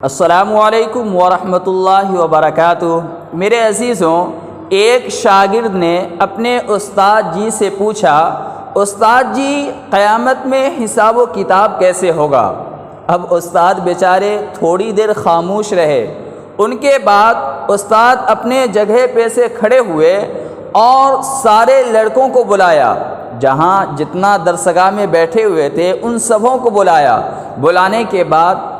السلام علیکم ورحمۃ اللہ وبرکاتہ۔ میرے عزیزوں، ایک شاگرد نے اپنے استاد جی سے پوچھا، استاد جی قیامت میں حساب و کتاب کیسے ہوگا؟ اب استاد بیچارے تھوڑی دیر خاموش رہے۔ ان کے بعد استاد اپنے جگہ پہ سے کھڑے ہوئے اور سارے لڑکوں کو بلایا، جہاں جتنا درسگاہ میں بیٹھے ہوئے تھے ان سبوں کو بلایا۔ بلانے کے بعد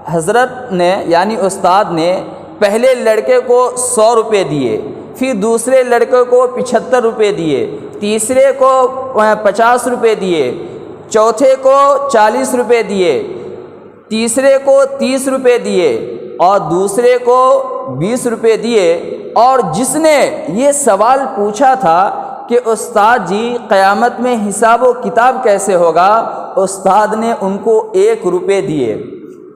حضرت نے یعنی استاد نے پہلے لڑکے کو 100 روپے دیے، پھر دوسرے لڑکے کو 75 روپے دیے، تیسرے کو 50 روپے دیے، چوتھے کو 40 روپے دیے، تیسرے کو 30 روپے دیے اور دوسرے کو 20 روپے دیے۔ اور جس نے یہ سوال پوچھا تھا کہ استاد جی قیامت میں حساب و کتاب کیسے ہوگا، استاد نے ان کو 1 روپے دیے۔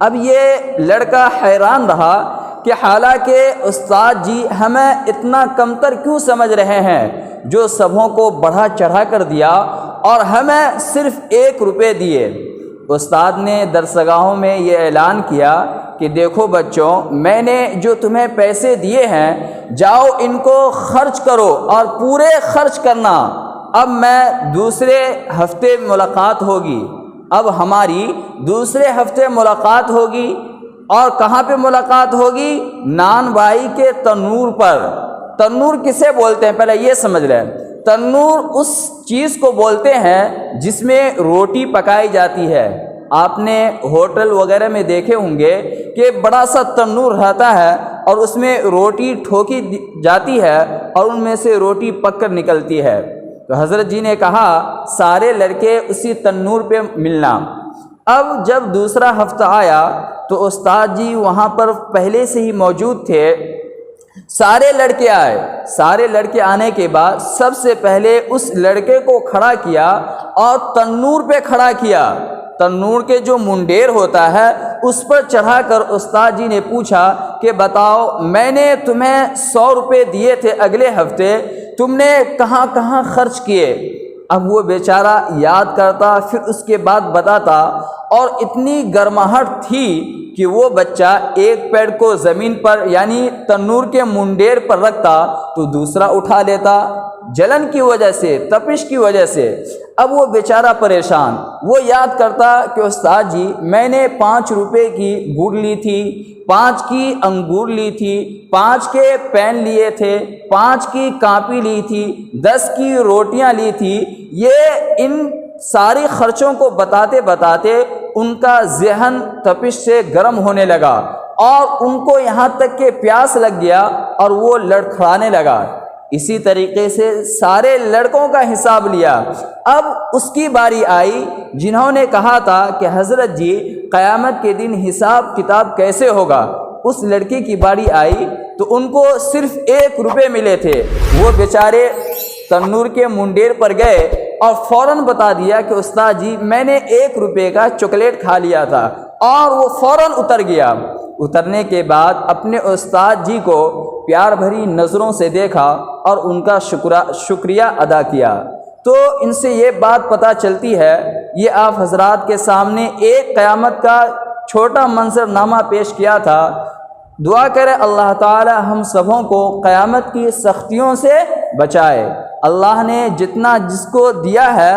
اب یہ لڑکا حیران رہا کہ حالانکہ استاد جی ہمیں اتنا کمتر کیوں سمجھ رہے ہیں، جو سبوں کو بڑھا چڑھا کر دیا اور ہمیں صرف 1 روپے دیے۔ استاد نے درسگاہوں میں یہ اعلان کیا کہ دیکھو بچوں، میں نے جو تمہیں پیسے دیے ہیں، جاؤ ان کو خرچ کرو اور پورے خرچ کرنا۔ اب میں دوسرے ہفتے ملاقات ہوگی، اب ہماری دوسرے ہفتے ملاقات ہوگی۔ اور کہاں پہ ملاقات ہوگی؟ نان بائی کے تنور پر۔ تنور کسے بولتے ہیں پہلے یہ سمجھ لیں۔ تنور اس چیز کو بولتے ہیں جس میں روٹی پکائی جاتی ہے۔ آپ نے ہوٹل وغیرہ میں دیکھے ہوں گے کہ بڑا سا تنور رہتا ہے اور اس میں روٹی ٹھوکی جاتی ہے اور ان میں سے روٹی پک کر نکلتی ہے۔ تو حضرت جی نے کہا سارے لڑکے اسی تنور پہ ملنا۔ اب جب دوسرا ہفتہ آیا تو استاد جی وہاں پر پہلے سے ہی موجود تھے۔ سارے لڑکے آئے۔ سارے لڑکے آنے کے بعد سب سے پہلے اس لڑکے کو کھڑا کیا اور تنور پہ کھڑا کیا۔ تنور کے جو منڈیر ہوتا ہے اس پر چڑھا کر استاد جی نے پوچھا کہ بتاؤ، میں نے تمہیں 100 روپے دیے تھے اگلے ہفتے، تم نے کہاں کہاں خرچ کیے؟ اب وہ بیچارہ یاد کرتا، پھر اس کے بعد بتاتا، اور اتنی گرماہٹ تھی کہ وہ بچہ ایک پیر کو زمین پر یعنی تنور کے منڈیر پر رکھتا تو دوسرا اٹھا لیتا، جلن کی وجہ سے، تپش کی وجہ سے۔ اب وہ بیچارہ پریشان، وہ یاد کرتا کہ استاد جی میں نے 5 روپے کی گڑ لی تھی، 5 کی انگور لی تھی، 5 کے پین لیے تھے، 5 کی کاپی لی تھی، 10 کی روٹیاں لی تھی۔ یہ ان ساری خرچوں کو بتاتے بتاتے ان کا ذہن تپش سے گرم ہونے لگا اور ان کو یہاں تک کہ پیاس لگ گیا اور وہ لڑکھڑانے لگا۔ اسی طریقے سے سارے لڑکوں کا حساب لیا۔ اب اس کی باری آئی جنہوں نے کہا تھا کہ حضرت جی قیامت کے دن حساب کتاب کیسے ہوگا۔ اس لڑکی کی باری آئی تو ان کو صرف 1 روپے ملے تھے۔ وہ بیچارے تنور کے منڈیر پر گئے اور فوراً بتا دیا کہ استاد جی میں نے 1 روپے کا چاکلیٹ کھا لیا تھا، اور وہ فوراً اتر گیا۔ اترنے کے بعد اپنے استاد جی کو پیار بھری نظروں سے دیکھا اور ان کا شکریہ ادا کیا۔ تو ان سے یہ بات پتہ چلتی ہے، یہ آپ حضرات کے سامنے ایک قیامت کا چھوٹا منظرنامہ پیش کیا تھا۔ دعا کرے اللہ تعالی ہم سبوں کو قیامت کی سختیوں سے بچائے۔ اللہ نے جتنا جس کو دیا ہے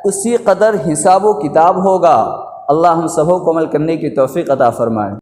اسی قدر حساب و کتاب ہوگا۔ اللہ ہم سبوں کو عمل کرنے کی توفیق عطا فرمائے۔